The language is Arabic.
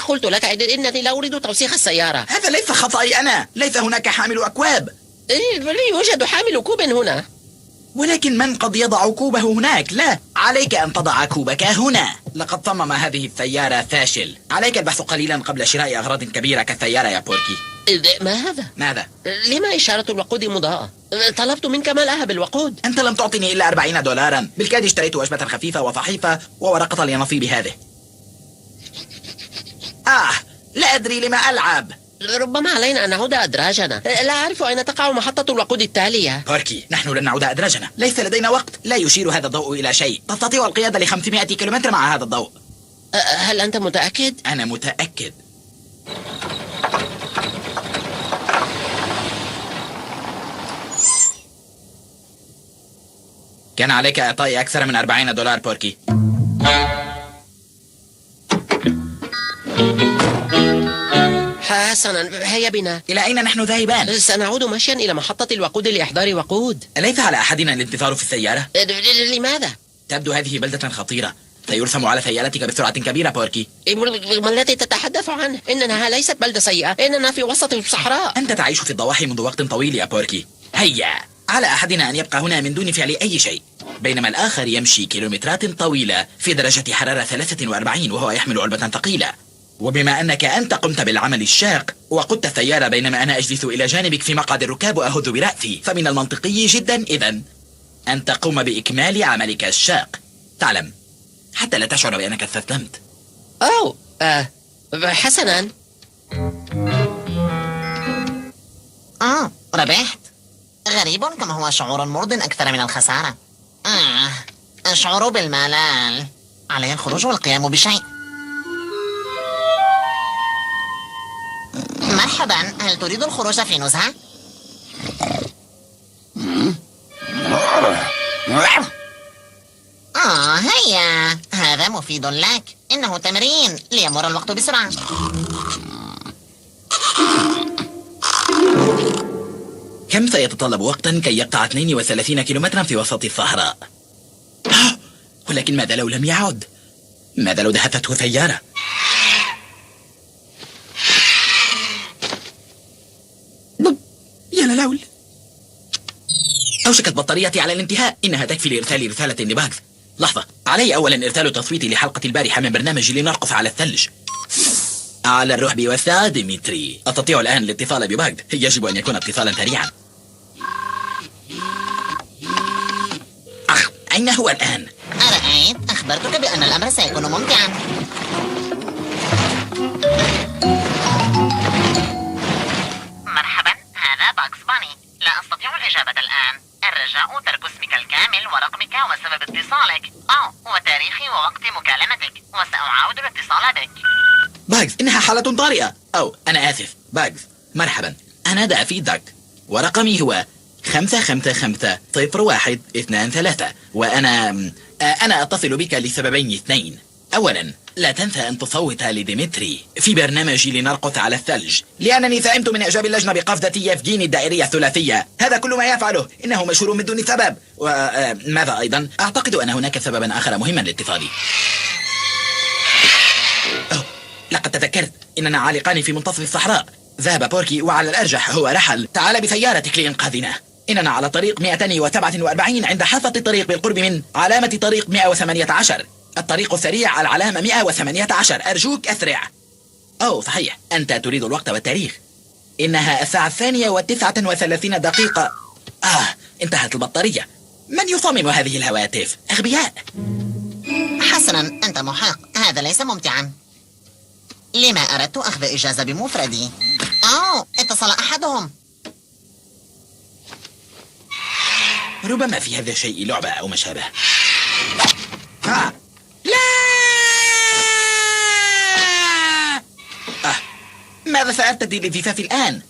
قلت لك إنني لا أريد توسيخ السيارة. هذا ليس خطأي أنا، ليس هناك حامل أكواب. لا يوجد حامل كوب هنا. ولكن من قد يضع كوبه هناك؟ لا، عليك أن تضع كوبك هنا. لقد صمم هذه السيارة فاشل. عليك البحث قليلا قبل شراء أغراض كبيرة كالسيارة يا بوركي. ما هذا؟ ماذا؟ لما إشارة الوقود مضاءة؟ طلبت منك ملأها بالوقود. أنت لم تعطني إلا 40 دولارا. بالكاد اشتريت وجبة خفيفة وصحيفة وورقة لنصيب هذه. لا أدري لما ألعب. ربما علينا أن نعود أدراجنا. لا أعرف أين تقع محطة الوقود التالية. بوركي، نحن لن نعود أدراجنا. ليس لدينا وقت. لا يشير هذا الضوء إلى شيء. تستطيع القيادة ل500 كيلومتر مع هذا الضوء. هل أنت متأكد؟ أنا متأكد. كان عليك إعطائي أكثر من 40 دولار بوركي. حسنا، هيا بنا. إلى أين نحن ذاهبان؟ سنعود مشيا إلى محطة الوقود لإحضار وقود. أليس على أحدنا الانتظار في السيارة؟ لماذا؟ تبدو هذه بلدة خطيرة. سيرسم على سيارتك بسرعة كبيرة بوركي. ما الذي تتحدث عنه؟ إنها ليست بلدة سيئة، إننا في وسط الصحراء. أنت تعيش في الضواحي منذ وقت طويل يا بوركي. هيا، على أحدنا أن يبقى هنا من دون فعل أي شيء، بينما الآخر يمشي كيلومترات طويلة في درجة حرارة 43 وهو يحمل علبة ثقيلة. وبما أنك أنت قمت بالعمل الشاق وقدت السيارة بينما أنا أجلس إلى جانبك في مقعد الركاب وأهز برأسي، فمن المنطقي جدا إذن أن تقوم بإكمال عملك الشاق. تعلم، حتى لا تشعر بأنك استسلمت. حسنا. ربحت. غريب كما هو شعور مرض أكثر من الخسارة. أشعر بالملل. علي الخروج والقيام بشيء. مرحبا، هل تريد الخروج في نزهة؟ هيا، هذا مفيد لك. إنه تمرين ليمر الوقت بسرعة. كم سيتطلب وقتا كي يقطع 32 كيلومترا في وسط الصحراء؟ ولكن ماذا لو لم يعد؟ ماذا لو دهفته سيارة؟ يا للول، أوشكت بطاريتي على الانتهاء. إنها تكفي لإرسال رسالة لباغز. لحظة، علي أولا إرسال تصويتي لحلقة البارحة من برنامج لنرقص على الثلج. على الرحب والسعة ديمتري. أستطيع الآن الاتصال بباغز. يجب أن يكون اتصالا سريعا. أين هو الآن؟ أرأيت؟ أخبرتك بأن الأمر سيكون ممتعا. مرحبا، هذا باكس باني. لا أستطيع الإجابة الآن. الرجاء ترك اسمك الكامل ورقمك وسبب اتصالك وتاريخ ووقت مكالمتك، وسأعاود الاتصال بك. باغز، إنها حالة طارئة. أنا آسف. باغز، مرحبا، أنا دافي داك، ورقمي هو 5550123، وأنا أتصل بك لسببين اثنين. أولا، لا تنسى أن تصوت لديمتري في برنامج لنرقص على الثلج، لأنني سئمت من إعجاب اللجنة بقفزة يفجيني الدائرية الثلاثية. هذا كل ما يفعله. إنه مشهور من دون سبب. وماذا أيضا؟ أعتقد أن هناك سببا آخر مهما لاتصالي. لقد تذكرت. إننا عالقان في منتصف الصحراء. ذهب بوركي وعلى الأرجح هو رحل. تعال بسيارتك لإنقاذنا. إننا على طريق 247 عند حافة الطريق بالقرب من علامة طريق 118. الطريق السريع العلامة 118. أرجوك أسرع. صحيح، أنت تريد الوقت والتاريخ. إنها الساعة 2:39. انتهت البطارية. من يصمم هذه الهواتف؟ أغبياء. حسنا، أنت محق. هذا ليس ممتعا. لما أردت أخذ إجازة بمفردي. اتصل أحدهم. ربما في هذا الشيء لعبة أو ما شابه. لا! ماذا سأرتدي لزفافي الآن؟